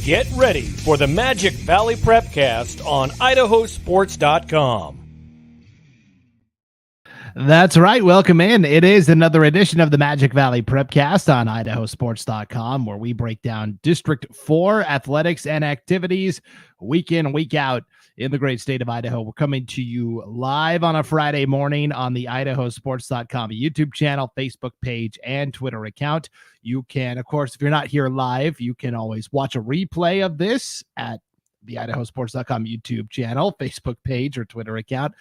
Get ready for the Magic Valley Prepcast on IdahoSports.com. That's right. Welcome in. It is another edition of the Magic Valley Prepcast on IdahoSports.com, where we break down District 4 athletics and activities week in, week out in the great state of Idaho. We're coming to you live on a Friday morning on the IdahoSports.com YouTube channel, Facebook page, and Twitter account. You can, of course, if you're not here live, you can always watch a replay of this at the IdahoSports.com YouTube channel, Facebook page, or Twitter account.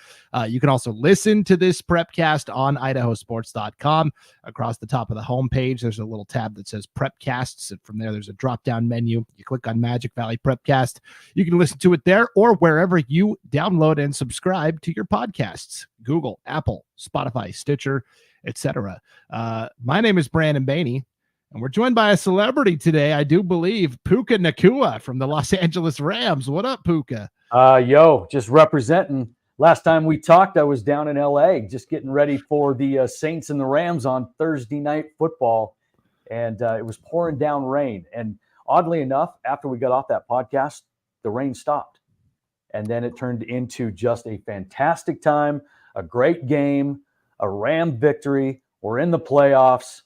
You can also listen to this Prepcast on IdahoSports.com. Across the top of the homepage, there's a little tab that says Prepcasts, and from there, there's a drop-down menu. You click on Magic Valley Prepcast. You can listen to it there or wherever you download and subscribe to your podcasts: Google, Apple, Spotify, Stitcher, etc. My name is Brandon Baney, and we're joined by a celebrity today, I do believe, Puka Nacua from the Los Angeles Rams. What up, Puka? Just representing. Last time we talked, I was down in L.A. just getting ready for the Saints and the Rams on Thursday night football, and it was pouring down rain. And oddly enough, after we got off that podcast, the rain stopped. And then it turned into just a fantastic time, a great game, a Ram victory. We're in the playoffs.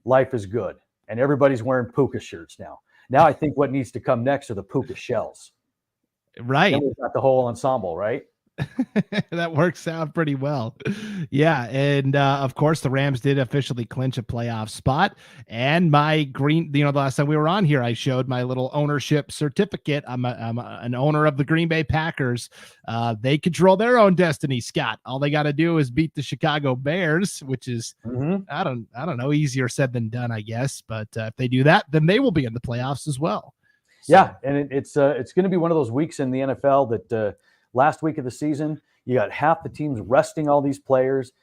Life is good. And everybody's wearing Puka shirts now. Now I think what needs to come next are the Puka shells. Right. Then we've got the whole ensemble, right? That works out pretty well. Yeah. And of course, the Rams did officially clinch a playoff spot. And my green, the last time we were on here, I showed my little ownership certificate. I'm an owner of the Green Bay Packers. They control their own destiny, Scott. All they got to do is beat the Chicago Bears, which is, I don't know, easier said than done, I guess. But if they do that, then they will be in the playoffs as well. So. Yeah. And it's going to be one of those weeks in the NFL that, last week of the season, you got half the teams resting all these players.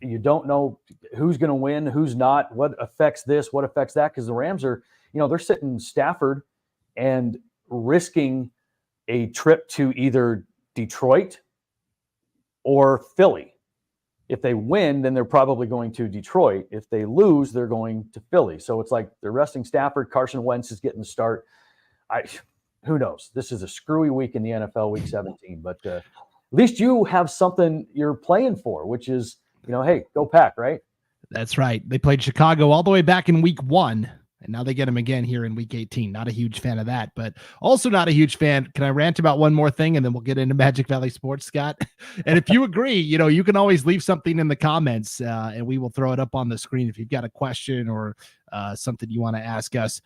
You don't know who's going to win, who's not, what affects this, what affects that, because the Rams are, they're sitting in Stafford and risking a trip to either Detroit or Philly. If they win, then they're probably going to Detroit. If they lose, they're going to Philly. So it's like they're resting Stafford. Carson Wentz is getting the start. Who knows? This is a screwy week in the NFL, Week 17. But at least you have something you're playing for, which is, hey, go Pack, right? That's right. They played Chicago all the way back in Week 1, and now they get them again here in Week 18. Not a huge fan of that, but also not a huge fan. Can I rant about one more thing, and then we'll get into Magic Valley Sports, Scott? And if you agree, you can always leave something in the comments, and we will throw it up on the screen if you've got a question or something you want to ask us.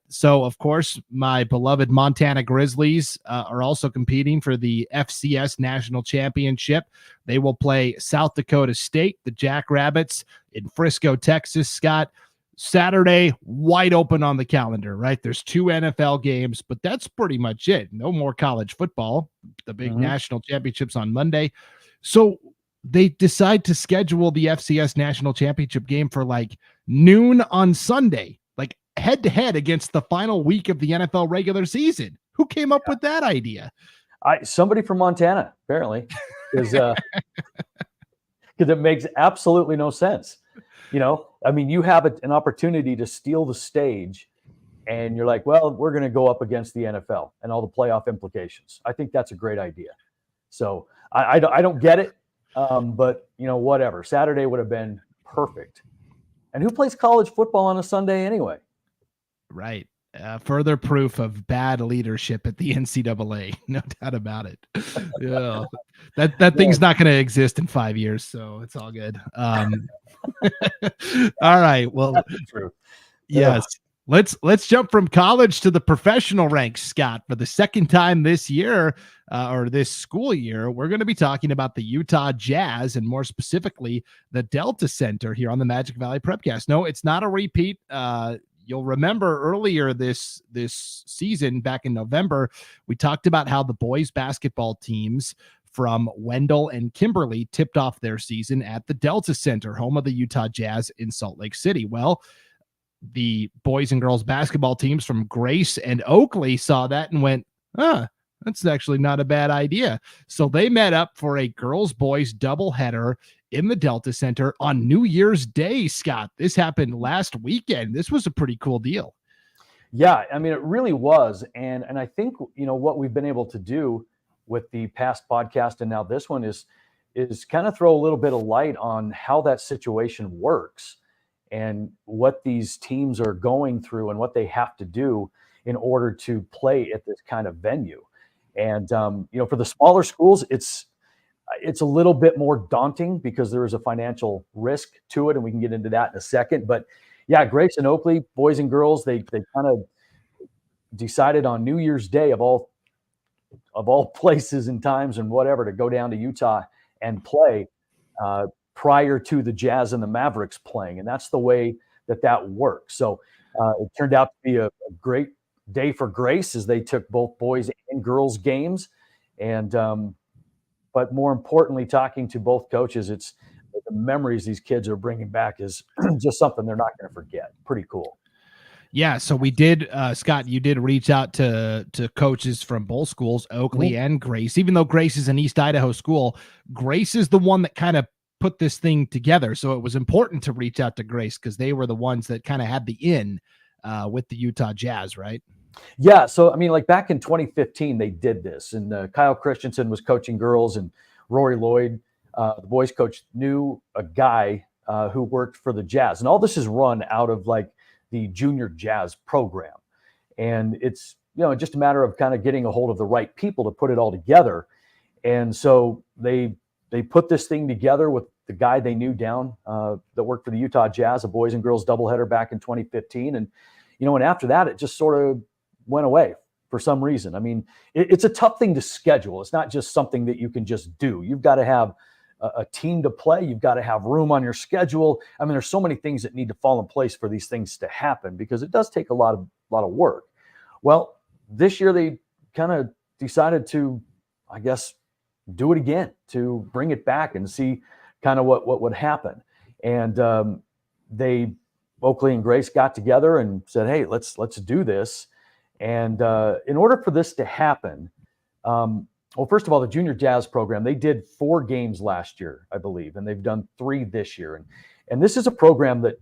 So, of course, my beloved Montana Grizzlies are also competing for the FCS National Championship. They will play South Dakota State, the Jackrabbits, in Frisco, Texas, Scott. Saturday, wide open on the calendar, right? There's 2 NFL games, but that's pretty much it. No more college football. The big national championships on Monday. So they decide to schedule the FCS National Championship game for like noon on Sunday, like head to head against the final week of the NFL regular season. Who came up with that idea? Somebody from Montana, apparently, because it makes absolutely no sense. You have an opportunity to steal the stage, and you're like, well, we're going to go up against the NFL and all the playoff implications. I think that's a great idea. So I don't get it, but, whatever. Saturday would have been perfect. And who plays college football on a Sunday anyway? Right. Further proof of bad leadership at the NCAA. No doubt about it. Yeah. That thing's not going to exist in 5 years, so it's all good. All right. Well, that's true. Yes. Let's jump from college to the professional ranks, Scott. For the second time this year, or this school year, we're going to be talking about the Utah Jazz, and more specifically, the Delta Center here on the Magic Valley Prepcast. No, it's not a repeat. You'll remember earlier this season, back in November, we talked about how the boys basketball teams from Wendell and Kimberly tipped off their season at the Delta Center, home of the Utah Jazz in Salt Lake City. Well, the boys and girls basketball teams from Grace and Oakley saw that and went, that's actually not a bad idea. So they met up for a girls-boys doubleheader in the Delta Center on New Year's Day, Scott. This happened last weekend. This was a pretty cool deal. Yeah, I mean, it really was. And I think, what we've been able to do with the past podcast and now this one is kind of throw a little bit of light on how that situation works and what these teams are going through and what they have to do in order to play at this kind of venue. And for the smaller schools, it's a little bit more daunting because there is a financial risk to it, and we can get into that in a second. But yeah, Grace and Oakley, boys and girls, they kind of decided on New Year's Day of all places and times and whatever to go down to Utah and play prior to the Jazz and the Mavericks playing, and that's the way that works. So it turned out to be a great day for Grace as they took both boys and girls games, and but more importantly, talking to both coaches, it's the memories these kids are bringing back is just something they're not going to forget. Pretty cool. Yeah, so we did, Scott, you did reach out to coaches from both schools, Oakley and Grace. Even though Grace is an East Idaho school, Grace is the one that kind of put this thing together. So it was important to reach out to Grace because they were the ones that kind of had the in with the Utah Jazz, right? Yeah, so I mean, like back in 2015, they did this, and Kyle Christensen was coaching girls, and Rory Lloyd, the boys coach, knew a guy who worked for the Jazz, and all this is run out of like the junior Jazz program. And it's, just a matter of kind of getting a hold of the right people to put it all together. And so they put this thing together with the guy they knew down that worked for the Utah Jazz, a boys and girls doubleheader back in 2015. And, and after that, it just sort of went away for some reason. I mean, it's a tough thing to schedule. It's not just something that you can just do. You've got to have a team to play. You've got to have room on your schedule. I mean, there's so many things that need to fall in place for these things to happen because it does take a lot of work. Well, this year they kind of decided to, I guess, do it again, to bring it back and see kind of what would happen. And Oakley and Grace got together and said, hey, let's do this. And in order for this to happen, well, first of all, the Junior Jazz program, they did 4 games last year, I believe, and they've done 3 this year. And this is a program that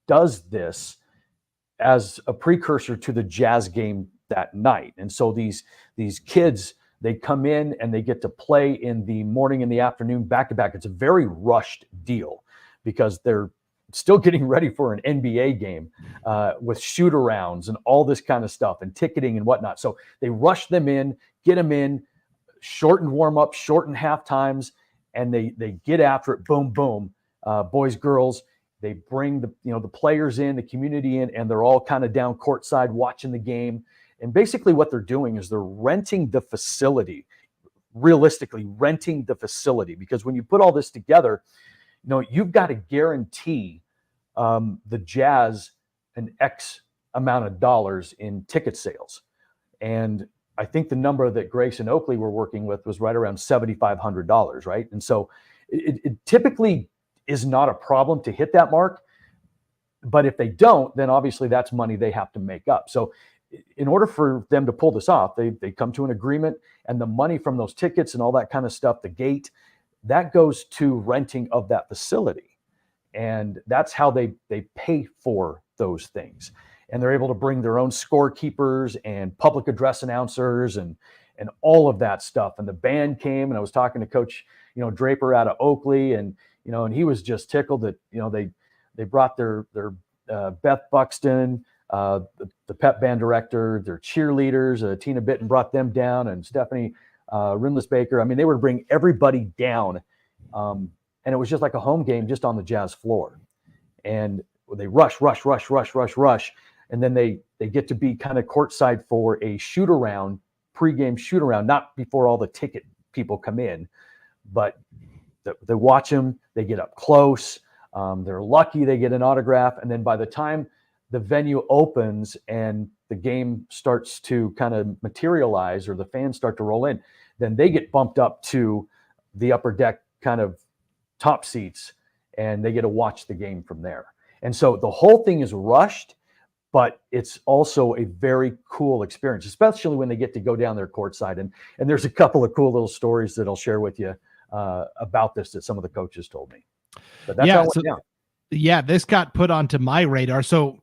does this as a precursor to the Jazz game that night. And so these kids, they come in and they get to play in the morning and the afternoon back-to-back. It's a very rushed deal because they're still getting ready for an NBA game with shoot-arounds and all this kind of stuff and ticketing and whatnot. So they rush them in, get them in, shortened warm-up, shortened half times, and they get after it. Boom, boom. Boys, girls, they bring the players in, the community in, and they're all kind of down courtside watching the game. And basically what they're doing is they're renting the facility, realistically renting the facility, because when you put all this together, you've got to guarantee the Jazz an X amount of dollars in ticket sales. And I think the number that Grace and Oakley were working with was right around $7,500, right? And so it typically is not a problem to hit that mark. But if they don't, then obviously that's money they have to make up. So in order for them to pull this off, they come to an agreement, and the money from those tickets and all that kind of stuff, the gate, that goes to renting of that facility. And that's how they pay for those things. And they're able to bring their own scorekeepers and public address announcers and all of that stuff. And the band came, and I was talking to Coach, Draper out of Oakley, and he was just tickled that, they brought their Beth Buxton, the pep band director, their cheerleaders, Tina Bitten brought them down, and Stephanie Rinless Baker. I mean, they would bring everybody down. And it was just like a home game just on the Jazz floor. And they rush. And then they get to be kind of courtside for a shoot-around, pregame shoot-around, not before all the ticket people come in, but they watch them, they get up close, they're lucky they get an autograph, and then by the time the venue opens and the game starts to kind of materialize or the fans start to roll in, then they get bumped up to the upper deck kind of top seats, and they get to watch the game from there. And so the whole thing is rushed, but it's also a very cool experience, especially when they get to go down there courtside. And there's a couple of cool little stories that I'll share with you about this that some of the coaches told me. But that's how it went down. Yeah, this got put onto my radar. So,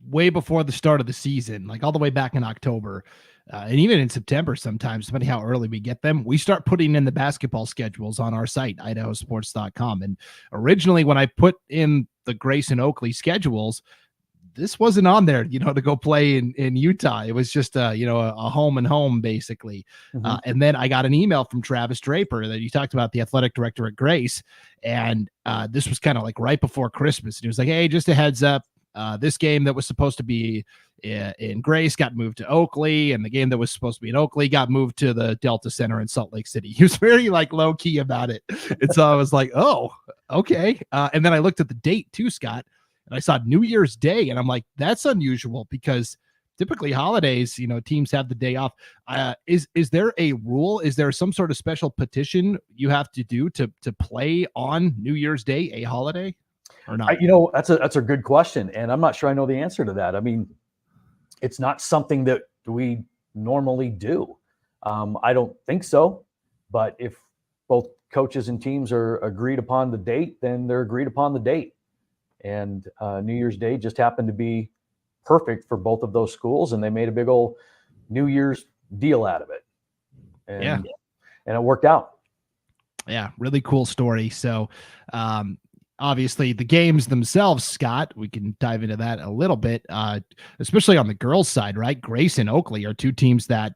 way before the start of the season, like all the way back in October, and even in September sometimes, depending how early we get them, we start putting in the basketball schedules on our site, IdahoSports.com. And originally, when I put in the Grace and Oakley schedules, this wasn't on there, to go play in Utah. It was just a home and home basically. Mm-hmm. And then I got an email from Travis Draper that you talked about, the athletic director at Grace. And this was kind of like right before Christmas. And he was like, hey, just a heads up. This game that was supposed to be in Grace got moved to Oakley, and the game that was supposed to be in Oakley got moved to the Delta Center in Salt Lake City. He was very like low key about it. And so I was like, oh, okay. And then I looked at the date too, Scott. And I saw New Year's Day, and I'm like, that's unusual because typically holidays, teams have the day off. Is there a rule? Is there some sort of special petition you have to do to play on New Year's Day, a holiday, or not? That's a good question, and I'm not sure I know the answer to that. I mean, it's not something that we normally do. I don't think so, but if both coaches and teams are agreed upon the date, then they're agreed upon the date. And New Year's Day just happened to be perfect for both of those schools, and they made a big old New Year's deal out of it. And it worked out. Yeah, really cool story. So obviously the games themselves, Scott, we can dive into that a little bit, especially on the girls' side, right? Grace and Oakley are two teams that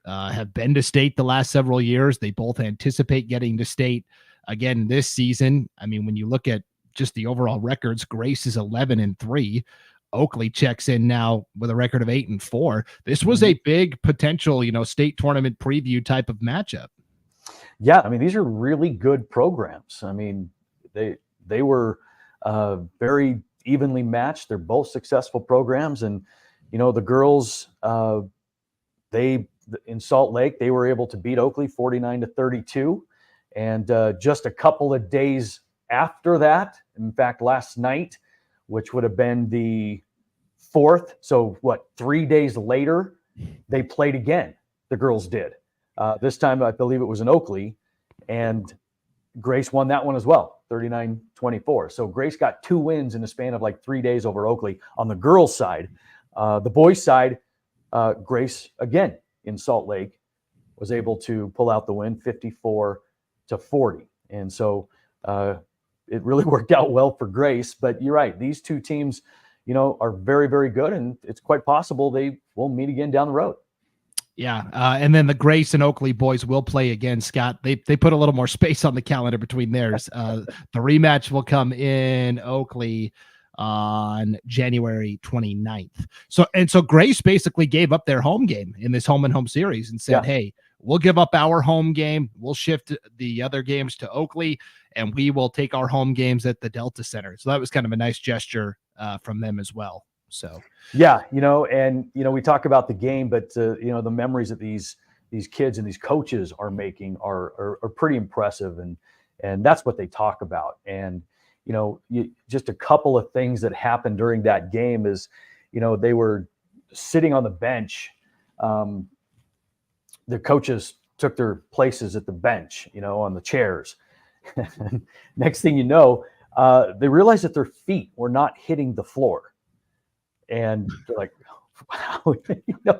have been to state the last several years. They both anticipate getting to state again this season. I mean, when you look at just the overall records, Grace is 11-3. Oakley checks in now with a record of 8-4. This was a big potential, state tournament preview type of matchup. Yeah, I mean, these are really good programs. I mean, they were very evenly matched. They're both successful programs, and the girls, in Salt Lake, they were able to beat Oakley 49-32, and just a couple of days after that, in fact, last night, which would have been the 4th, so 3 days later, they played again. The girls did. This time, I believe it was in Oakley, and Grace won that one as well, 39-24. So Grace got 2 wins in the span of 3 days over Oakley on the girls' side. The boys' side, Grace, again, in Salt Lake, was able to pull out the win, 54-40. And so it really worked out well for Grace. But you're right, these two teams, are very, very good, and it's quite possible they will meet again down the road. Yeah, and then the Grace and Oakley boys will play again, Scott. They put a little more space on the calendar between theirs. The rematch will come in Oakley on January 29th. So Grace basically gave up their home game in this home and home series and said, hey, we'll give up our home game. We'll shift the other games to Oakley, and we will take our home games at the Delta Center. So that was kind of a nice gesture from them as well. So, yeah, we talk about the game, but the memories that these kids and these coaches are making are pretty impressive. And that's what they talk about. And, just a couple of things that happened during that game is, they were sitting on the bench. The coaches took their places at the bench, on the chairs. Next thing you know, they realized that their feet were not hitting the floor. And they're like, wow,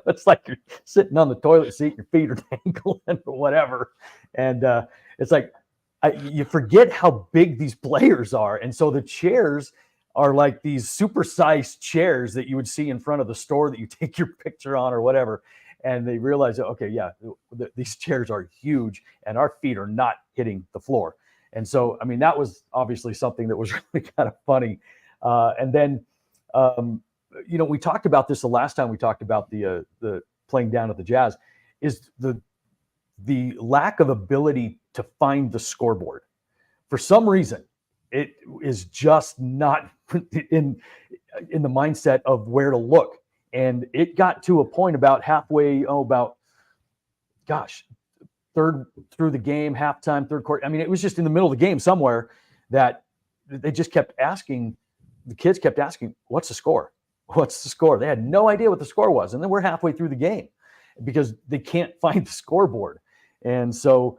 it's like you're sitting on the toilet seat, your feet are dangling or whatever. And it's like, you forget how big these players are. And so the chairs are like these supersized chairs that you would see in front of the store that you take your picture on or whatever. And they realize, okay, yeah, these chairs are huge and our feet are not hitting the floor. And so, I mean, that was obviously something that was really kind of funny. And then, we talked about this the last time we talked about the playing down at the Jazz, is the lack of ability to find the scoreboard. For some reason, it is just not in the mindset of where to look. And it got to a point about halfway, third through the game, halftime, third quarter. I mean, it was just in the middle of the game somewhere that they just kept asking, the kids kept asking, what's the score? What's the score? They had no idea what the score was. And then we're halfway through the game because they can't find the scoreboard. And so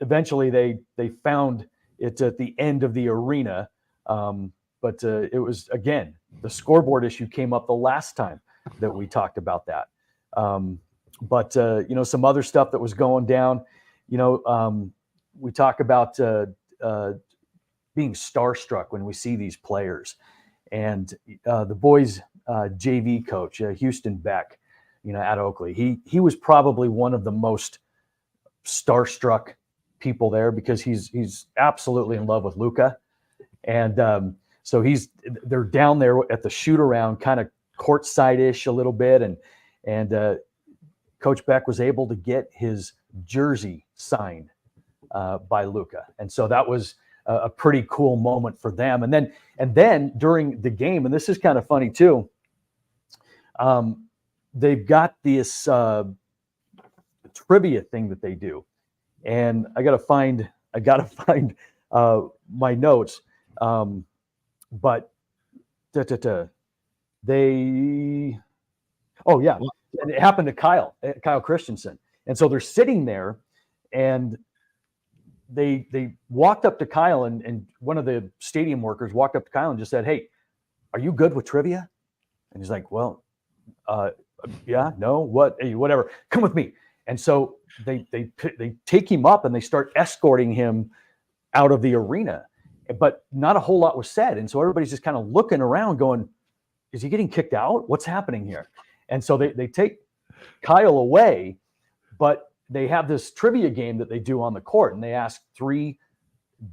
eventually they found it at the end of the arena But it was, again, the scoreboard issue came up the last time that we talked about that. But some other stuff that was going down, we talk about being starstruck when we see these players. And the boys' JV coach, Houston Beck, at Oakley, he was probably one of the most starstruck people there because he's absolutely in love with Luka. And so they're down there at the shoot around, kind of courtside-ish a little bit. And Coach Beck was able to get his jersey signed by Luka. And so that was a pretty cool moment for them. And then during the game, and this is kind of funny too, they've got this trivia thing that they do. And I gotta find my notes. But and it happened to Kyle Christensen. And so they're sitting there, and they walked up to Kyle, and one of the stadium workers walked up to Kyle and just said, "Hey, are you good with trivia?" And he's like, "Well, yeah, no, what, hey, whatever, come with me." And so they take him up and they start escorting him out of the arena, but not a whole lot was said. And so everybody's just kind of looking around going, is he getting kicked out? What's happening here? And so they take Kyle away, but they have this trivia game that they do on the court, and they ask 3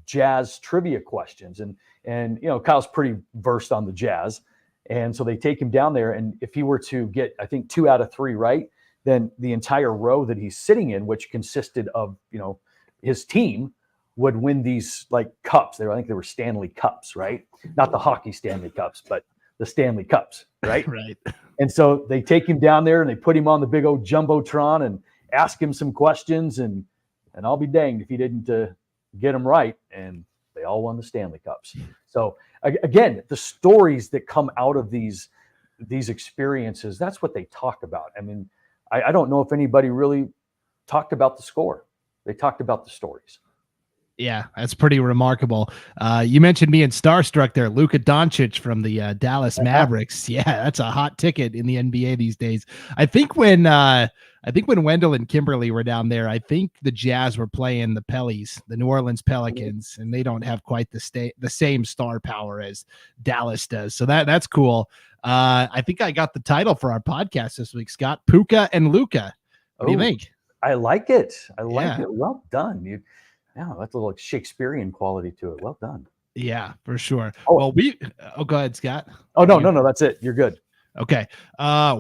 Jazz trivia questions. And Kyle's pretty versed on the Jazz. And so they take him down there, and if he were to get, I think, 2 out of 3 right, then the entire row that he's sitting in, which consisted of, his team, would win these like cups. I think they were Stanley Cups, right? Not the hockey Stanley Cups, but the Stanley Cups, right? Right. And so they take him down there and they put him on the big old Jumbotron and ask him some questions, and I'll be danged if he didn't get them right. And they all won the Stanley Cups. So again, the stories that come out of these experiences, that's what they talk about. I mean, I don't know if anybody really talked about the score. They talked about the stories. Yeah, that's pretty remarkable. You mentioned being starstruck there. Luka Doncic from the Dallas Mavericks. Yeah, that's a hot ticket in the NBA these days. I think when Wendell and Kimberly were down there, I think the Jazz were playing the Pellies, the New Orleans Pelicans, and they don't have quite the same star power as Dallas does. So that's cool. I think I got the title for our podcast this week, Scott. Puka and Luka. What do you think? I like it. I like it. Well done. Yeah, that's a little Shakespearean quality to it. Well done. Yeah, for sure. Well, go ahead, Scott. Oh, no, that's it. You're good. Okay.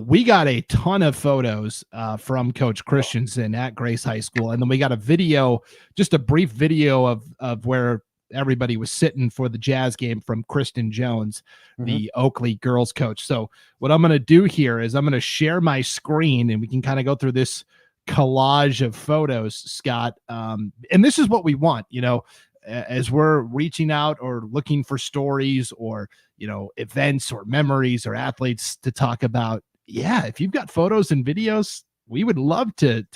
We got a ton of photos from Coach Christensen at Grace High School. And then we got a video, just a brief video of where everybody was sitting for the Jazz game from Kristen Jones, the Oakley girls coach. So what I'm going to do here is I'm going to share my screen, and we can kind of go through this collage of photos, Scott. And this is what we want, as we're reaching out or looking for stories or, events or memories or athletes to talk about. Yeah. If you've got photos and videos, we would love to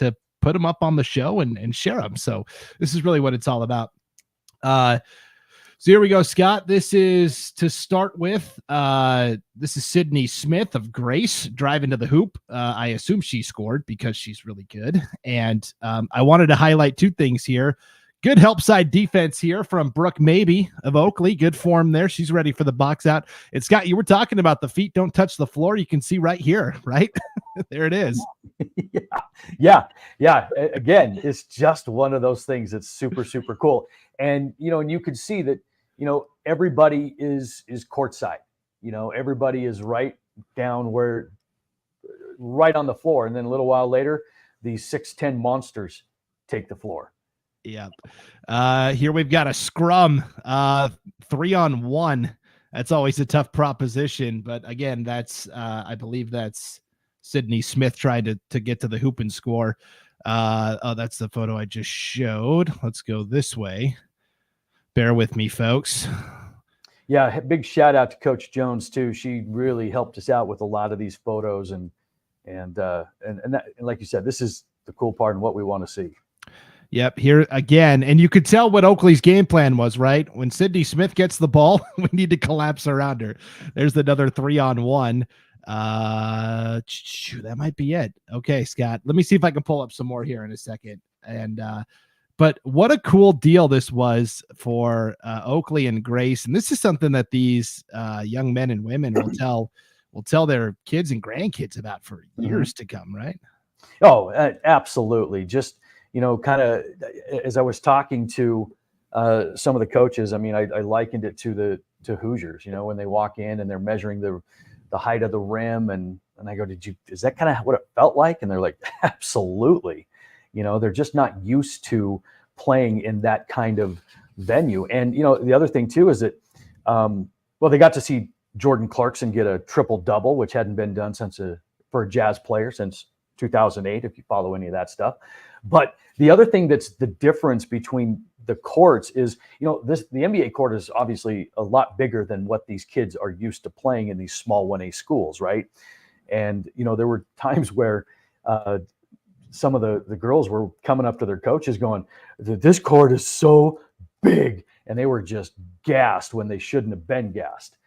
put them up on the show and share them. So this is really what it's all about. So here we go, Scott. This is to start with. This is Sydney Smith of Grace driving to the hoop. I assume she scored because she's really good. And I wanted to highlight 2 things here. Good help side defense here from Brooke Maybe of Oakley. Good form there. She's ready for the box out. And Scott, you were talking about the feet don't touch the floor. You can see right here, right? There it is. Yeah. Again, it's just one of those things that's super, super cool. And, and you could see that, everybody is courtside, everybody is right down right on the floor. And then a little while later, these 6'10" monsters take the floor. Yeah. Here we've got a scrum, 3-on-1. That's always a tough proposition. But again, that's I believe that's Sydney Smith trying to get to the hoop and score. That's the photo I just showed. Let's go this way. Bear with me, folks. Yeah, big shout out to Coach Jones too. She really helped us out with a lot of these photos, and like you said, this is the cool part and what we want to see. Yep, here again. And you could tell what Oakley's game plan was, right? When Sydney Smith gets the ball, we need to collapse around her. There's another 3-on-1. That might be it. Okay, Scott. Let me see if I can pull up some more here in a second. And but what a cool deal this was for Oakley and Grace. And this is something that these young men and women will tell their kids and grandkids about for years to come, right? Oh, absolutely. Just, kind of as I was talking to some of the coaches, I mean, I likened it to Hoosiers, when they walk in and they're measuring the height of the rim. And I go, is that kind of what it felt like? And they're like, absolutely. They're just not used to playing in that kind of venue. And, the other thing too, is that, they got to see Jordan Clarkson get a triple double, which hadn't been done for a Jazz player since 2008, if you follow any of that stuff. But the other thing that's the difference between the courts is, the NBA court is obviously a lot bigger than what these kids are used to playing in these small 1A schools, right? And, there were times where some of the girls were coming up to their coaches going, this court is so big. And they were just gassed when they shouldn't have been gassed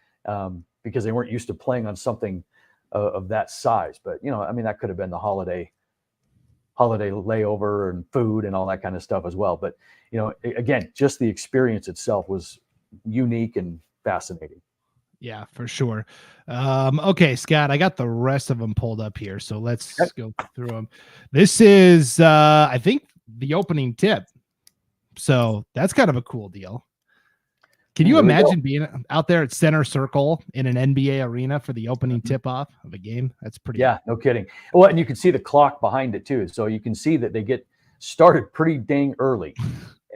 because they weren't used to playing on something of that size. But, that could have been the holiday layover and food and all that kind of stuff as well. But, again, just the experience itself was unique and fascinating. Yeah, for sure. Okay, Scott, I got the rest of them pulled up here. So let's go through them. This is, I think, the opening tip. So that's kind of a cool deal. Can you imagine being out there at center circle in an NBA arena for the opening tip-off of a game? That's pretty cool. No kidding. Well, and you can see the clock behind it too. So you can see that they get started pretty dang early.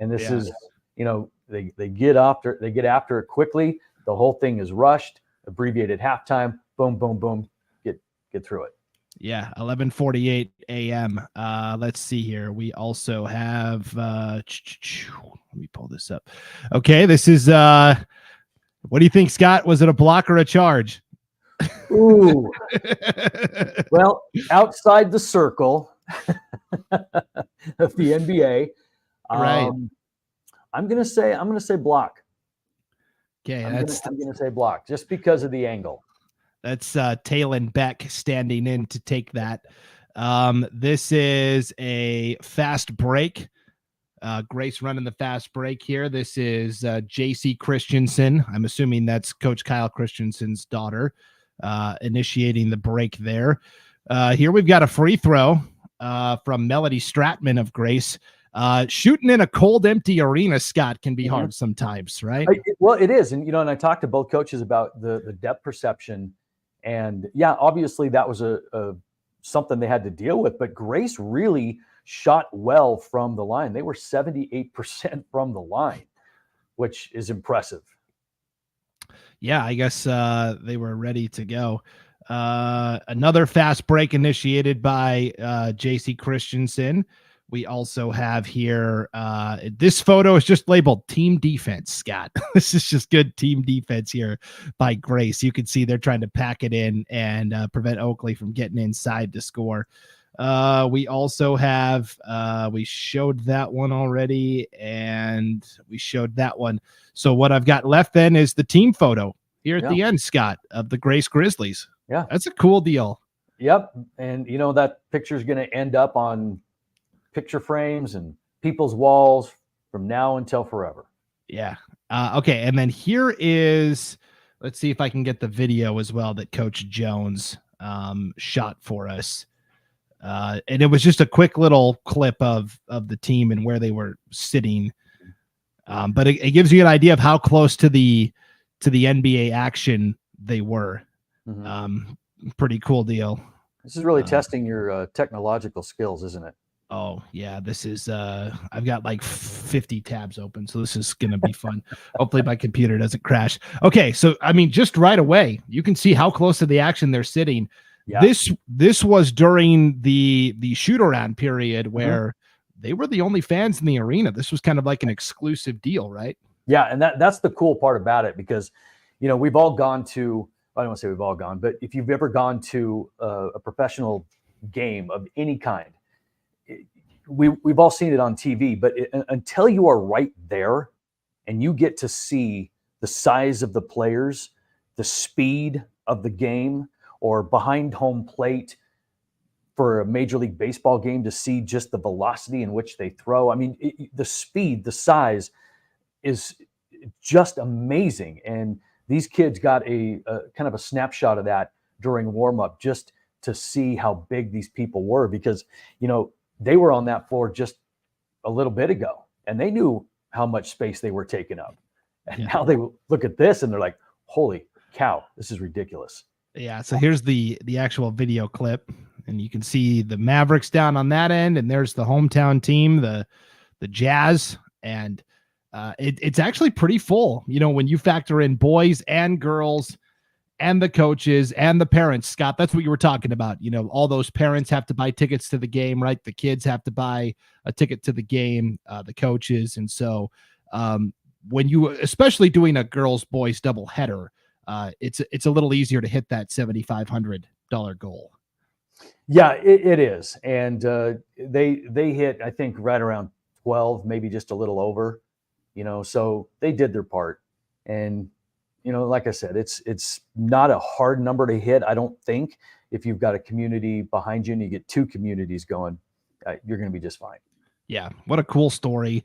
And this is, they get after it quickly. The whole thing is rushed, abbreviated halftime, boom, boom, boom, get through it. Yeah, 11:48 a.m. Let's see here. We also have let me pull this up. Okay, this is what do you think, Scott? Was it a block or a charge? Ooh. Well, outside the circle of the NBA, right. I'm gonna say block. Okay, I'm gonna say block just because of the angle. That's Taylon Beck standing in to take that. This is a fast break. Grace running the fast break here. This is J.C. Christensen. I'm assuming that's Coach Kyle Christensen's daughter initiating the break there. Here we've got a free throw from Melody Stratman of Grace. Shooting in a cold, empty arena, Scott, can be hard sometimes, right? Well, it is. And, and I talked to both coaches about the depth perception. And, yeah, obviously that was something they had to deal with. But Grace really shot well from the line. They were 78% from the line, which is impressive. Yeah, I guess they were ready to go. Another fast break initiated by J.C. Christensen. We also have here, this photo is just labeled team defense, Scott. This is just good team defense here by Grace. You can see they're trying to pack it in and prevent Oakley from getting inside to score. We also have, we showed that one already, and we showed that one. So what I've got left then is the team photo here at the end, Scott, of the Grace Grizzlies. Yeah. That's a cool deal. Yep. And, that picture is going to end up on picture frames and people's walls from now until forever. Yeah. Okay. And then here is, let's see if I can get the video as well that Coach Jones shot for us. And it was just a quick little clip of the team and where they were sitting. But it gives you an idea of how close to the NBA action they were. Pretty cool deal. This is really testing your technological skills, isn't it? Oh yeah, this is I've got like 50 tabs open, so this is gonna be fun. Hopefully my computer doesn't crash. Okay, so I mean, just right away you can see how close to the action they're sitting. Yeah. This was during the shoot around period where they were the only fans in the arena. This was kind of like an exclusive deal, right? Yeah, and that's the cool part about it, because we've all gone to, I don't want to say we've all gone, but if you've ever gone to a professional game of any kind, we've all seen it on TV, but until you are right there and you get to see the size of the players, the speed of the game, or behind home plate for a Major League Baseball game to see just the velocity in which they throw. I mean, the speed, the size is just amazing. And these kids got a kind of a snapshot of that during warm-up just to see how big these people were, because, they were on that floor just a little bit ago and they knew how much space they were taking up. And now they look at this and they're like, holy cow, this is ridiculous. Yeah. So here's the actual video clip, and you can see the Mavericks down on that end, and there's the hometown team, the Jazz. And it's actually pretty full, when you factor in boys and girls and the coaches and the parents. Scott, that's what you were talking about. All those parents have to buy tickets to the game, right? The kids have to buy a ticket to the game, the coaches. And so when you, especially doing a girls boys double header, it's a little easier to hit that $7,500 goal. Yeah, it is. And they hit, I think, right around 12, maybe just a little over, so they did their part. And like I said, it's not a hard number to hit, I don't think. If you've got a community behind you and you get two communities going, you're going to be just fine. Yeah, what a cool story.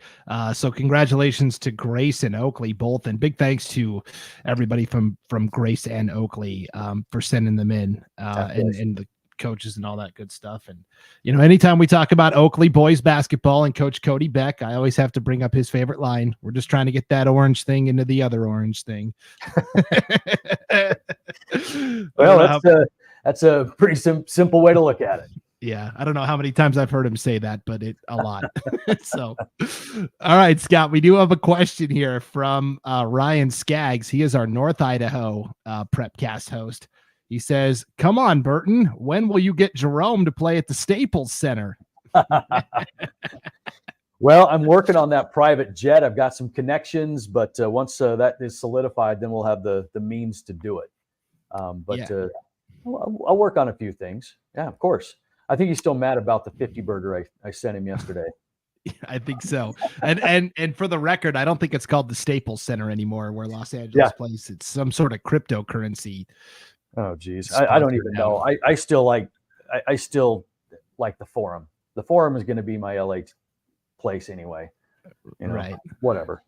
So congratulations to Grace and Oakley both, and big thanks to everybody from Grace and Oakley for sending them in, and the coaches and all that good stuff. And anytime we talk about Oakley boys basketball and Coach Cody Beck, I always have to bring up his favorite line: we're just trying to get that orange thing into the other orange thing. Well, that's a pretty simple way to look at it. Yeah, I don't know how many times I've heard him say that, but a lot. So, all right, Scott, we do have a question here from Ryan Skaggs. He is our North Idaho Prepcast host. He says, "Come on, Burton, when will you get Jerome to play at the Staples Center?" Well, I'm working on that private jet. I've got some connections, but once that is solidified, then we'll have the means to do it. I'll work on a few things. Yeah, of course. I think he's still mad about the 50 burger I sent him yesterday. I think so. And for the record, I don't think it's called the Staples Center anymore where Los Angeles plays. It's some sort of cryptocurrency. Oh, geez. I don't even know. I still like the Forum. The Forum is going to be my LA place anyway. Right. Whatever.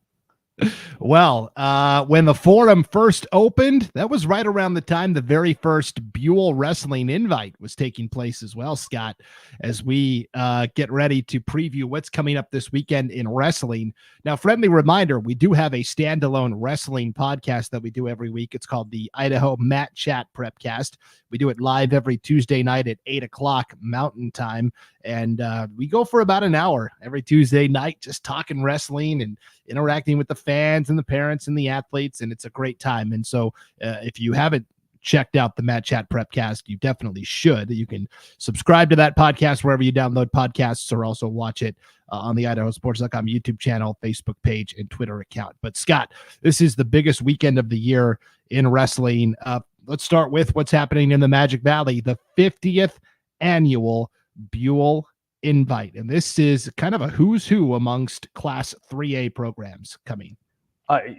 Well, when the Forum first opened, that was right around the time the very first Buhl Wrestling Invite was taking place as well, Scott, as we get ready to preview what's coming up this weekend in wrestling. Now, friendly reminder, we do have a standalone wrestling podcast that we do every week. It's called the Idaho Mat Chat Prepcast. We do it live every Tuesday night at 8 o'clock Mountain Time. And we go for about an hour every Tuesday night, just talking wrestling and interacting with the fans and the parents and the athletes. And it's a great time. And so if you haven't checked out the Mat Chat Prepcast, you definitely should. You can subscribe to that podcast wherever you download podcasts, or also watch it on the IdahoSports.com YouTube channel, Facebook page, and Twitter account. But Scott, this is the biggest weekend of the year in wrestling. Let's start with what's happening in the Magic Valley, the 50th annual Buhl Invite. And this is kind of a who's who amongst Class 3A programs coming.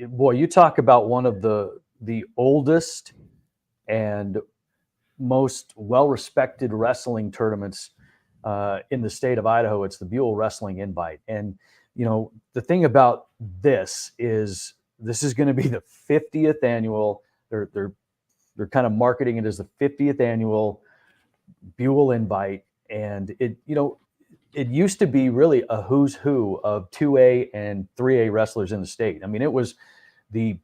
Boy, you talk about one of the oldest and most well-respected wrestling tournaments in the state of Idaho. It's the Buhl Wrestling Invite. And, the thing about this is going to be the 50th annual. They're kind of marketing it as the 50th annual Buhl Invite. And it used to be really a who's who of 2A and 3A wrestlers in the state. I mean, it was the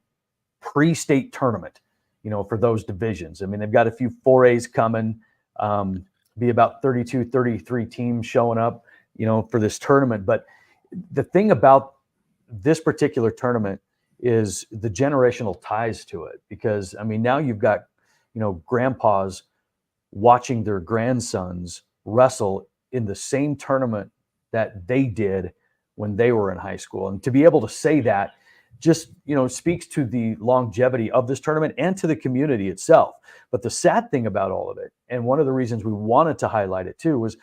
pre-state tournament, for those divisions. I mean, they've got a few 4As coming, be about 32, 33 teams showing up, for this tournament. But the thing about this particular tournament is the generational ties to it, because, I mean, now you've got, grandpas watching their grandsons wrestle in the same tournament that they did when they were in high school. And to be able to say that just, speaks to the longevity of this tournament and to the community itself. But the sad thing about all of it, and one of the reasons we wanted to highlight it too, was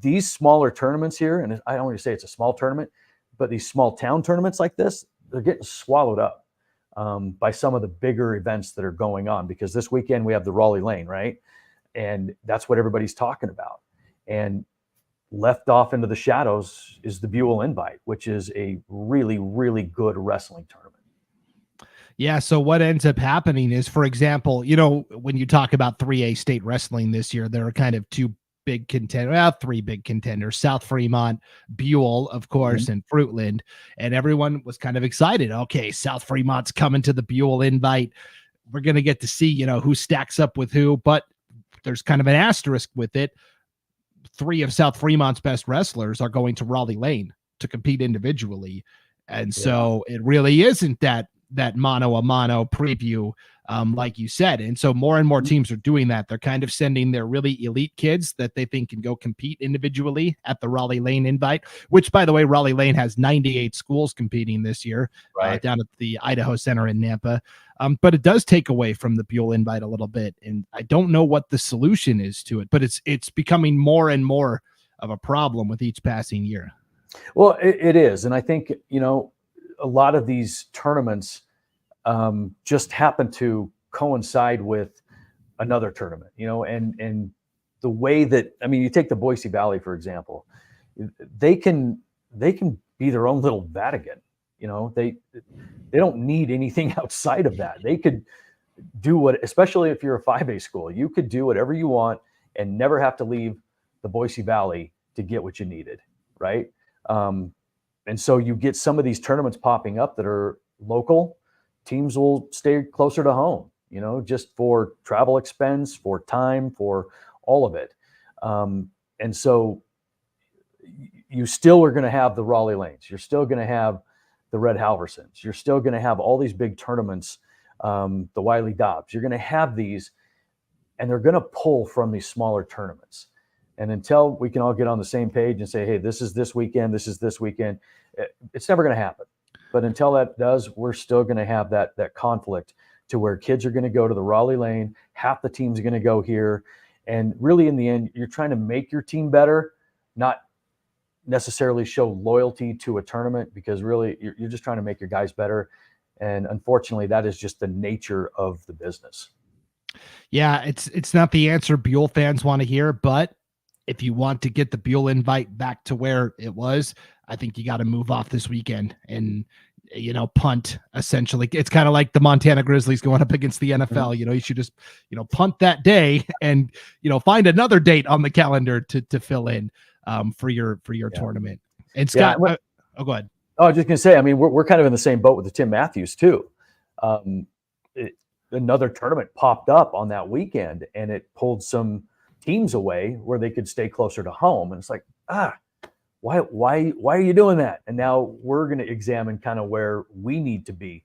these smaller tournaments here, and I don't want to say it's a small tournament, but these small town tournaments like this, they're getting swallowed up by some of the bigger events that are going on, because this weekend we have the Raleigh Lane, right? And that's what everybody's talking about. And left off into the shadows is the Buhl Invite, which is a really, really good wrestling tournament. Yeah. So what ends up happening is, for example, you know, when you talk about 3A state wrestling this year, there are kind of three big contenders, South Fremont, Buhl, of course, and Fruitland. And everyone was kind of excited. Okay, South Fremont's coming to the Buhl Invite. We're going to get to see, you know, who stacks up with who, but there's kind of an asterisk with it. 3 of South Fremont's best wrestlers are going to Raleigh Lane to compete individually. And so it really isn't that mano a mano preview, like you said. And so more and more teams are doing that. They're kind of sending their really elite kids that they think can go compete individually at the Raleigh Lane Invite, which, by the way, Raleigh Lane has 98 schools competing this year, down at the Idaho Center in Nampa. But it does take away from the Buhl Invite a little bit. And I don't know what the solution is to it, but it's becoming more and more of a problem with each passing year. Well, it is. And I think, you know, a lot of these tournaments just happen to coincide with another tournament, you know, and the way that, I mean, you take the Boise Valley, for example, they can be their own little Vatican, you know, they don't need anything outside of that. They could do what, especially if you're a 5A school, you could do whatever you want and never have to leave the Boise Valley to get what you needed. Right. And so you get some of these tournaments popping up that are local. Teams will stay closer to home, you know, just for travel expense, for time, for all of it. And so you still are going to have the Raleigh Lanes. You're still going to have the Red Halversons. You're still going to have all these big tournaments, the Wiley Dobbs. You're going to have these, and they're going to pull from these smaller tournaments. And until we can all get on the same page and say, hey, this is this weekend, this is this weekend, it's never going to happen. But until that does, we're still going to have that conflict to where kids are going to go to the Raleigh Lane, half the team's going to go here. And really, in the end, you're trying to make your team better, not necessarily show loyalty to a tournament, because really you're just trying to make your guys better. And unfortunately, that is just the nature of the business. Yeah, it's not the answer Buhl fans want to hear, but if you want to get the Buhl Invite back to where it was, I think you got to move off this weekend and, you know, punt, essentially. It's kind of like the Montana Grizzlies going up against the NFL. Mm-hmm. You know, you should just, you know, punt that day and, you know, find another date on the calendar to fill in for your tournament. And Scott, go ahead. Oh, I was just going to say, I mean, we're kind of in the same boat with the Tim Matthews too. Another tournament popped up on that weekend and it pulled some teams away where they could stay closer to home. And it's like, why are you doing that? And now we're going to examine kind of where we need to be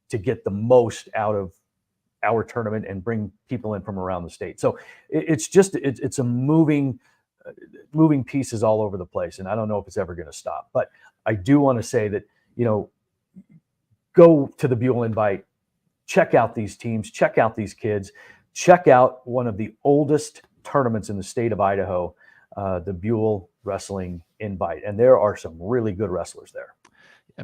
to get the most out of our tournament and bring people in from around the state. So it's a moving pieces all over the place. And I don't know if it's ever going to stop, but I do want to say that, you know, go to the Buhl Invite, check out these teams, check out these kids, check out one of the oldest tournaments in the state of Idaho, the Buhl Wrestling Invite, and there are some really good wrestlers there.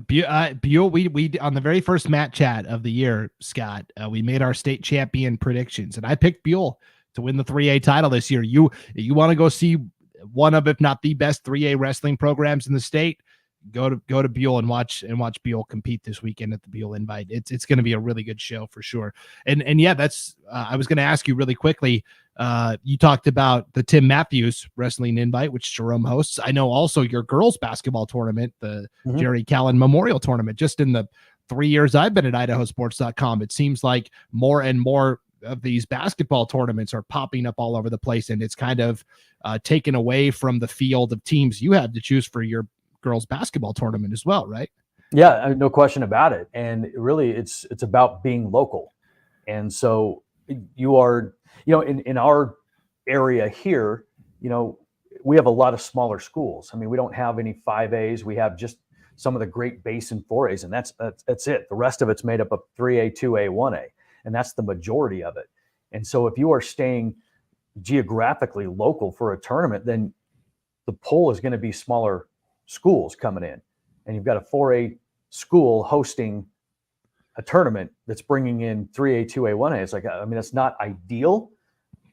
Buhl, we on the very first Mat Chat of the year, Scott, we made our state champion predictions, and I picked Buhl to win the 3A title this year. You want to go see one of, if not the best 3A wrestling programs in the state? Go to Buhl and watch Buhl compete this weekend at the Buhl Invite. It's going to be a really good show for sure. And yeah, that's I was going to ask you really quickly. You talked about the Tim Matthews Wrestling Invite, which Jerome hosts. I know also your girls basketball tournament, the Jerry Callen Memorial Tournament. Just in the 3 years I've been at IdahoSports.com, it seems like more and more of these basketball tournaments are popping up all over the place, and it's kind of taken away from the field of teams you have to choose for your girls basketball tournament as well, right? Yeah, no question about it. And really it's about being local. And so you are, you know, in our area here, you know, we have a lot of smaller schools. I mean, we don't have any 5As. We have just some of the Great Basin 4As, and that's it. The rest of it's made up of 3A, 2A, 1A, and that's the majority of it. And so if you are staying geographically local for a tournament, then the pool is going to be smaller schools coming in, and you've got a 4A school hosting a tournament that's bringing in 3A, 2A, 1A. It's like, I mean, it's not ideal.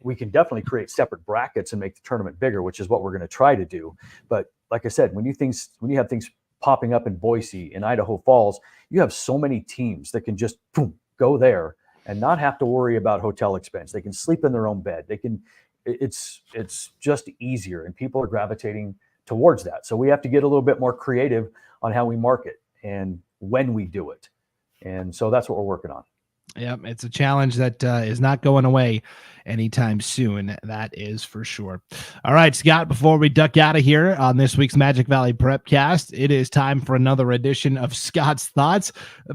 We can definitely create separate brackets and make the tournament bigger, which is what we're going to try to do. But like I said, when you have things popping up in Boise, in Idaho Falls, you have so many teams that can just go there and not have to worry about hotel expense. They can sleep in their own bed. It's just easier, and people are gravitating towards that. So we have to get a little bit more creative on how we market and when we do it. And so that's what we're working on. Yep, it's a challenge that is not going away anytime soon. That is for sure. All right, Scott, before we duck out of here on this week's Magic Valley Prepcast, it is time for another edition of Scott's Thoughts.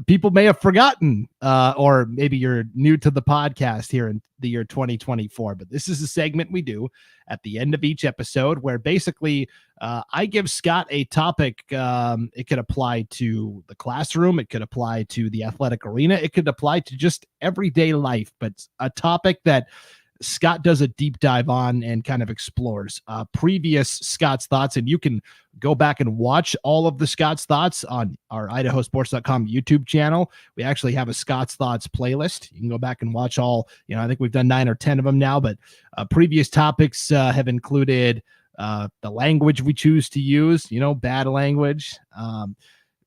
People may have forgotten, or maybe you're new to the podcast here in the year 2024, but this is a segment we do at the end of each episode where basically I give Scott a topic. It could apply to the classroom. It could apply to the athletic arena. It could apply to just everyday life, but a topic that Scott does a deep dive on and kind of explores previous Scott's Thoughts. And you can go back and watch all of the Scott's Thoughts on our IdahoSports.com YouTube channel. We actually have a Scott's Thoughts playlist. You can go back and watch all, I think we've done 9 or 10 of them now, but previous topics have included the language we choose to use, bad language,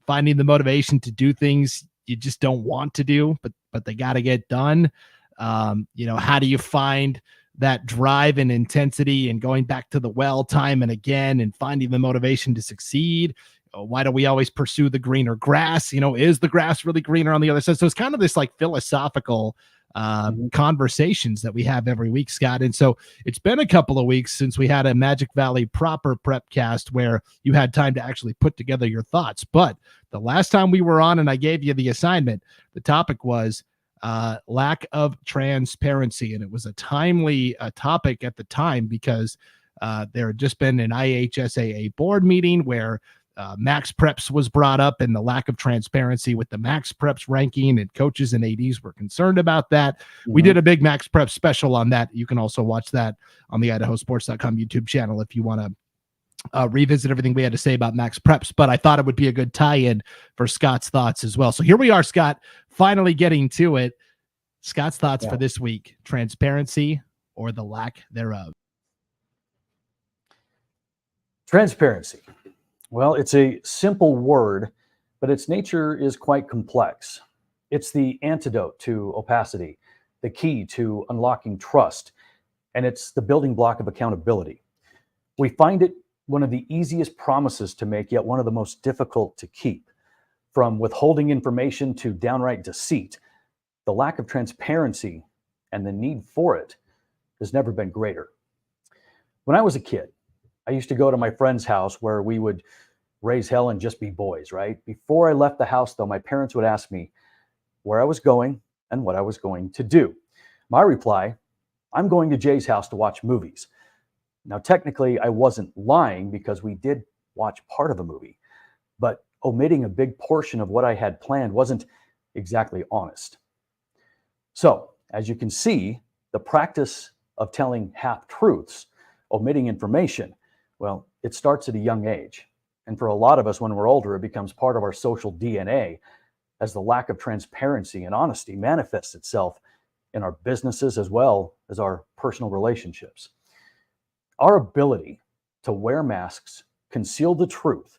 finding the motivation to do things you just don't want to do, but they got to get done. How do you find that drive and intensity and going back to the well time and again and finding the motivation to succeed? Why do we always pursue the greener grass? Is the grass really greener on the other side? So it's kind of this like philosophical conversations that we have every week, Scott. And so it's been a couple of weeks since we had a Magic Valley proper Prepcast where you had time to actually put together your thoughts. But the last time we were on and I gave you the assignment, the topic was lack of transparency. And it was a timely topic at the time because there had just been an IHSAA board meeting where Max Preps was brought up and the lack of transparency with the Max Preps ranking, and coaches and ADs were concerned about that. Mm-hmm. We did a big Max Preps special on that. You can also watch that on the IdahoSports.com YouTube channel if you want to revisit everything we had to say about Max Preps, but I thought it would be a good tie-in for Scott's Thoughts as well. So here we are, Scott, finally getting to it. Scott's Thoughts for this week: transparency or the lack thereof. Transparency. Well, it's a simple word, but its nature is quite complex. It's the antidote to opacity, the key to unlocking trust, and it's the building block of accountability. We find it one of the easiest promises to make, yet one of the most difficult to keep. From withholding information to downright deceit, the lack of transparency and the need for it has never been greater. When I was a kid, I used to go to my friend's house where we would raise hell and just be boys, right? Before I left the house, though, my parents would ask me where I was going and what I was going to do. My reply, I'm going to Jay's house to watch movies. Now, technically, I wasn't lying because we did watch part of a movie, but omitting a big portion of what I had planned wasn't exactly honest. So, as you can see, the practice of telling half-truths, omitting information, well, it starts at a young age. And for a lot of us, when we're older, it becomes part of our social DNA as the lack of transparency and honesty manifests itself in our businesses as well as our personal relationships. Our ability to wear masks, conceal the truth,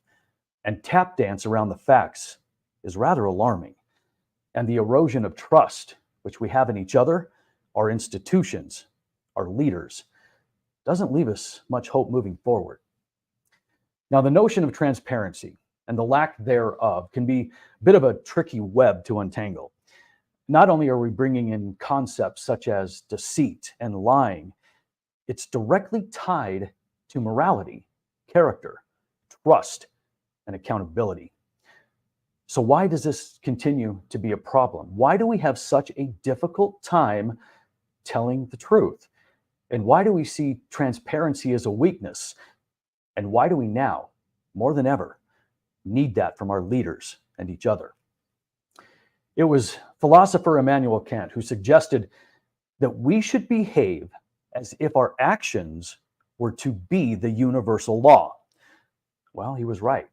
and tap dance around the facts is rather alarming. And the erosion of trust, which we have in each other, our institutions, our leaders, doesn't leave us much hope moving forward. Now, the notion of transparency and the lack thereof can be a bit of a tricky web to untangle. Not only are we bringing in concepts such as deceit and lying, it's directly tied to morality, character, trust, and accountability. So why does this continue to be a problem? Why do we have such a difficult time telling the truth? And why do we see transparency as a weakness? And why do we now, more than ever, need that from our leaders and each other? It was philosopher Immanuel Kant who suggested that we should behave as if our actions were to be the universal law. Well, he was right.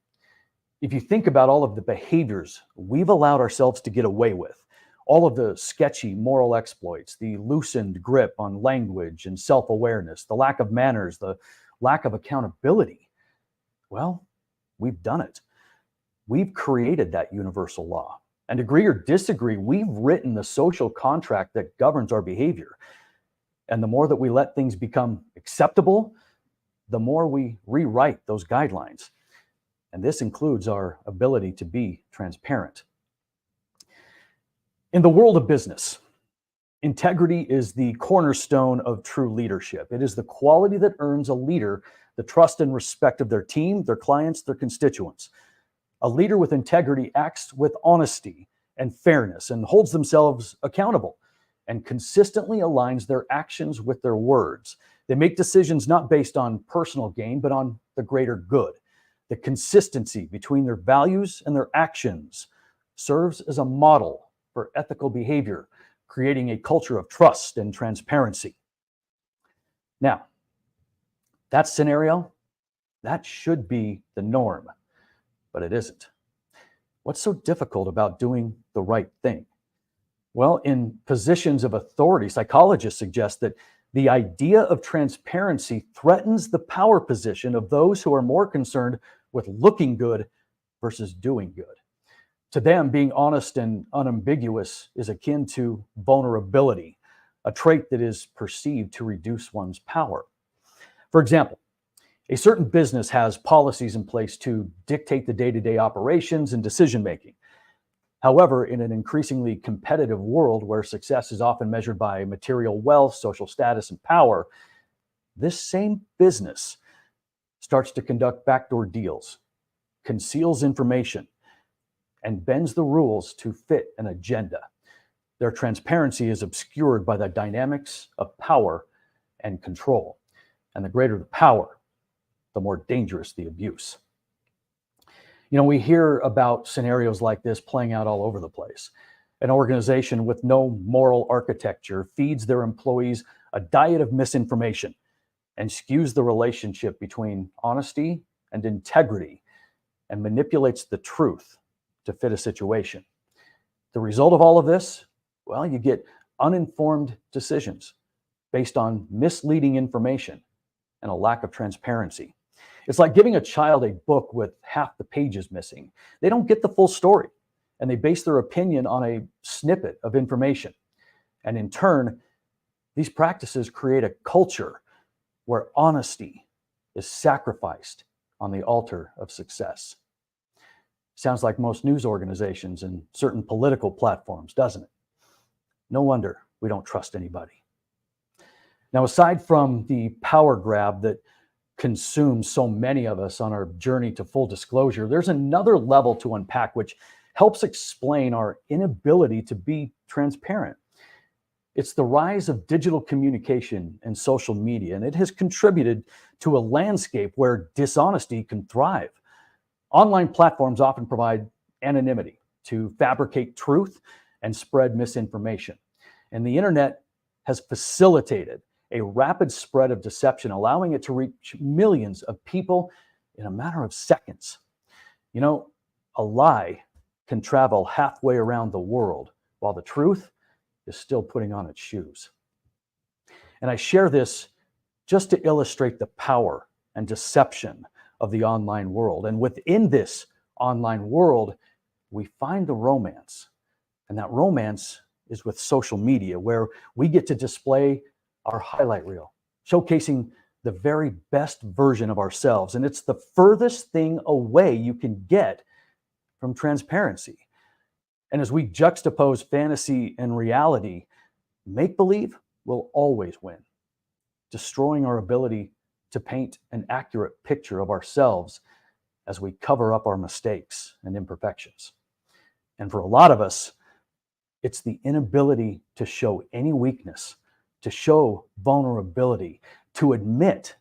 If you think about all of the behaviors we've allowed ourselves to get away with, all of the sketchy moral exploits, the loosened grip on language and self-awareness, the lack of manners, the lack of accountability, well, we've done it. We've created that universal law. And agree or disagree, we've written the social contract that governs our behavior. And the more that we let things become acceptable, the more we rewrite those guidelines. And this includes our ability to be transparent. In the world of business, integrity is the cornerstone of true leadership. It is the quality that earns a leader the trust and respect of their team, their clients, their constituents. A leader with integrity acts with honesty and fairness and holds themselves accountable and consistently aligns their actions with their words. They make decisions not based on personal gain, but on the greater good. The consistency between their values and their actions serves as a model for ethical behavior, creating a culture of trust and transparency. Now, that scenario, that should be the norm, but it isn't. What's so difficult about doing the right thing? Well, in positions of authority, psychologists suggest that the idea of transparency threatens the power position of those who are more concerned with looking good versus doing good. To them, being honest and unambiguous is akin to vulnerability, a trait that is perceived to reduce one's power. For example, a certain business has policies in place to dictate the day-to-day operations and decision-making. However, in an increasingly competitive world where success is often measured by material wealth, social status, and power, this same business starts to conduct backdoor deals, conceals information, and bends the rules to fit an agenda. Their transparency is obscured by the dynamics of power and control. And the greater the power, the more dangerous the abuse. You know, we hear about scenarios like this playing out all over the place. An organization with no moral architecture feeds their employees a diet of misinformation and skews the relationship between honesty and integrity and manipulates the truth to fit a situation. The result of all of this, well, you get uninformed decisions based on misleading information and a lack of transparency. It's like giving a child a book with half the pages missing. They don't get the full story, and they base their opinion on a snippet of information. And in turn, these practices create a culture where honesty is sacrificed on the altar of success. Sounds like most news organizations and certain political platforms, doesn't it? No wonder we don't trust anybody. Now, aside from the power grab that consumes so many of us on our journey to full disclosure, there's another level to unpack which helps explain our inability to be transparent. It's the rise of digital communication and social media, and it has contributed to a landscape where dishonesty can thrive. Online platforms often provide anonymity to fabricate truth and spread misinformation. And the internet has facilitated a rapid spread of deception, allowing it to reach millions of people in a matter of seconds. You know, a lie can travel halfway around the world while the truth is still putting on its shoes. And I share this just to illustrate the power and deception of the online world. And within this online world, we find the romance. And that romance is with social media, where we get to display our highlight reel, showcasing the very best version of ourselves. And it's the furthest thing away you can get from transparency. And as we juxtapose fantasy and reality, make-believe will always win, destroying our ability to paint an accurate picture of ourselves as we cover up our mistakes and imperfections. And for a lot of us, it's the inability to show any weakness, to show vulnerability, to admit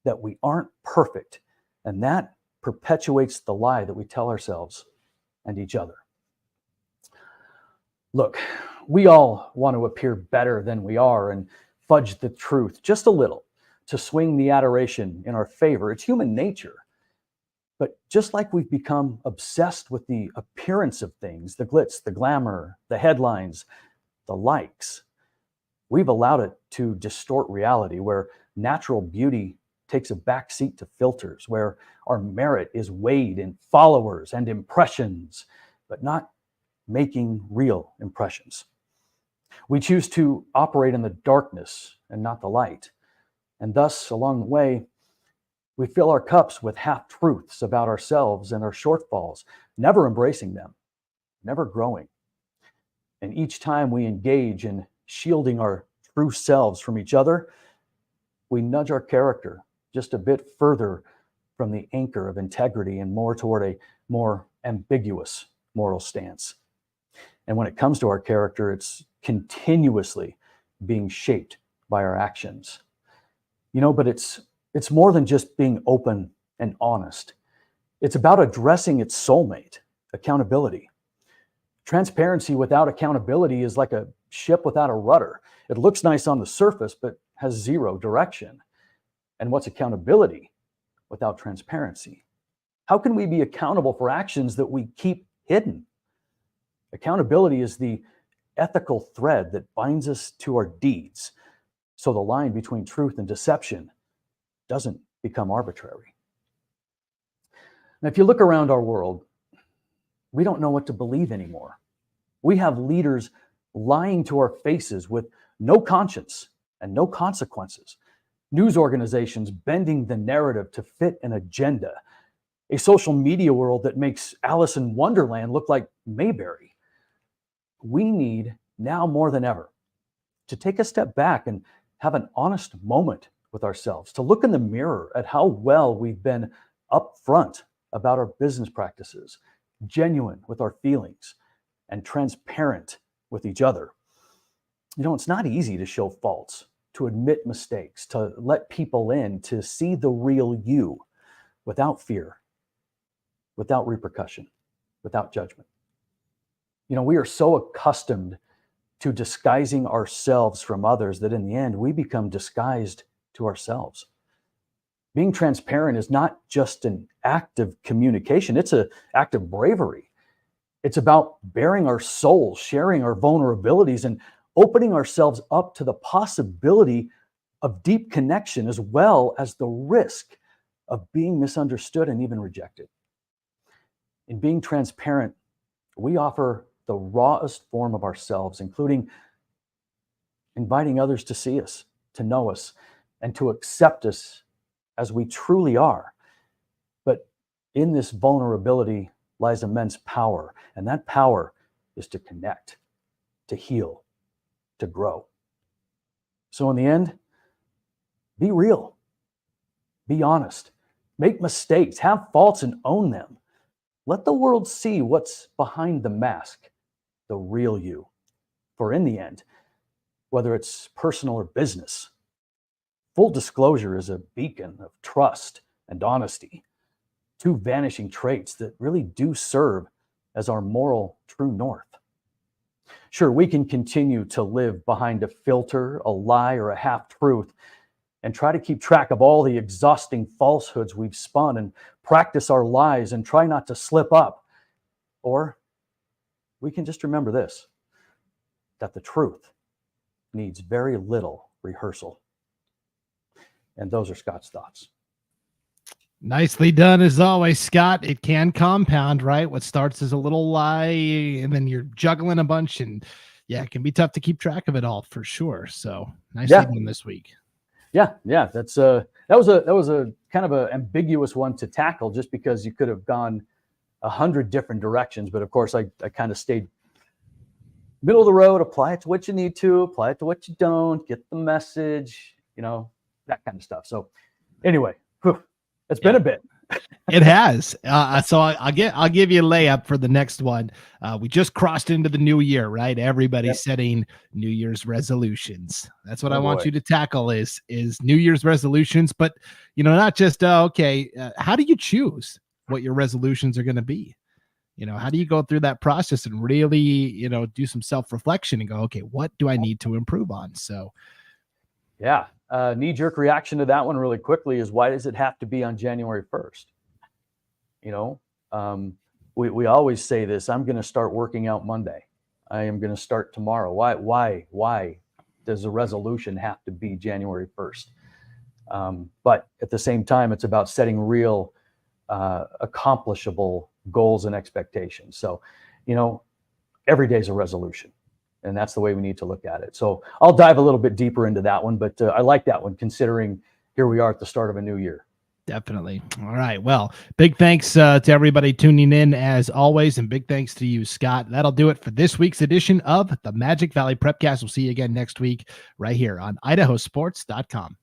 that we aren't perfect. And that perpetuates the lie that we tell ourselves and each other. Look, we all want to appear better than we are and fudge the truth just a little to swing the adoration in our favor. It's human nature. But just like we've become obsessed with the appearance of things, the glitz, the glamour, the headlines, the likes, we've allowed it to distort reality, where natural beauty takes a backseat to filters, where our merit is weighed in followers and impressions, but not making real impressions. We choose to operate in the darkness and not the light. And thus, along the way, we fill our cups with half-truths about ourselves and our shortfalls, never embracing them, never growing. And each time we engage in shielding our true selves from each other, we nudge our character just a bit further from the anchor of integrity and more toward a more ambiguous moral stance. And when it comes to our character, it's continuously being shaped by our actions. But it's more than just being open and honest. It's about addressing its soulmate, accountability. Transparency without accountability is like a ship without a rudder. It looks nice on the surface, but has zero direction. And what's accountability without transparency? How can we be accountable for actions that we keep hidden? Accountability is the ethical thread that binds us to our deeds, so the line between truth and deception doesn't become arbitrary. Now, if you look around our world, we don't know what to believe anymore. We have leaders lying to our faces with no conscience and no consequences. News organizations bending the narrative to fit an agenda. A social media world that makes Alice in Wonderland look like Mayberry. We need, now more than ever, to take a step back and have an honest moment with ourselves, to look in the mirror at how well we've been upfront about our business practices, genuine with our feelings, and transparent with each other. It's not easy to show faults, to admit mistakes, to let people in, to see the real you without fear, without repercussion, without judgment. We are so accustomed to disguising ourselves from others that in the end, we become disguised to ourselves. Being transparent is not just an act of communication, it's an act of bravery. It's about bearing our soul, sharing our vulnerabilities, and opening ourselves up to the possibility of deep connection, as well as the risk of being misunderstood and even rejected. In being transparent, we offer the rawest form of ourselves, including inviting others to see us, to know us, and to accept us as we truly are. But in this vulnerability lies immense power, and that power is to connect, to heal, to grow. So in the end, be real, be honest, make mistakes, have faults, and own them. Let the world see what's behind the mask, the real you. For in the end, whether it's personal or business, full disclosure is a beacon of trust and honesty, two vanishing traits that really do serve as our moral true north. Sure, we can continue to live behind a filter, a lie, or a half-truth, and try to keep track of all the exhausting falsehoods we've spun and practice our lies and try not to slip up. Or we can just remember this, that the truth needs very little rehearsal. And those are Scott's thoughts. Nicely done, as always, Scott. It can compound, right? What starts as a little lie, and then you're juggling a bunch, and it can be tough to keep track of it all, for sure. So nicely done this week. Yeah, that's that was a kind of an ambiguous one to tackle, just because you could have gone 100 different directions. But of course, I kind of stayed middle of the road. Apply it to what you need to, apply it to what you don't. Get the message, that kind of stuff. So anyway. It's been a bit. It has. So I'll give you a layup for the next one. We just crossed into the new year, right? Everybody's setting New Year's resolutions. That's what I want you to tackle is New Year's resolutions, but not just, how do you choose what your resolutions are going to be? How do you go through that process and really, do some self-reflection and go, okay, what do I need to improve on? So. Yeah. knee-jerk reaction to that one really quickly is, why does it have to be on January 1st? You know, we always say this: I'm going to start working out Monday. I am going to start tomorrow. Why does the resolution have to be January 1st? But at the same time, it's about setting real, accomplishable goals and expectations. So, you know, every day is a resolution, and that's the way we need to look at it. So I'll dive a little bit deeper into that one, but I like that one, considering here we are at the start of a new year. Definitely. All right. Well, big thanks to everybody tuning in as always, and big thanks to you, Scott. That'll do it for this week's edition of the Magic Valley Prepcast. We'll see you again next week right here on IdahoSports.com.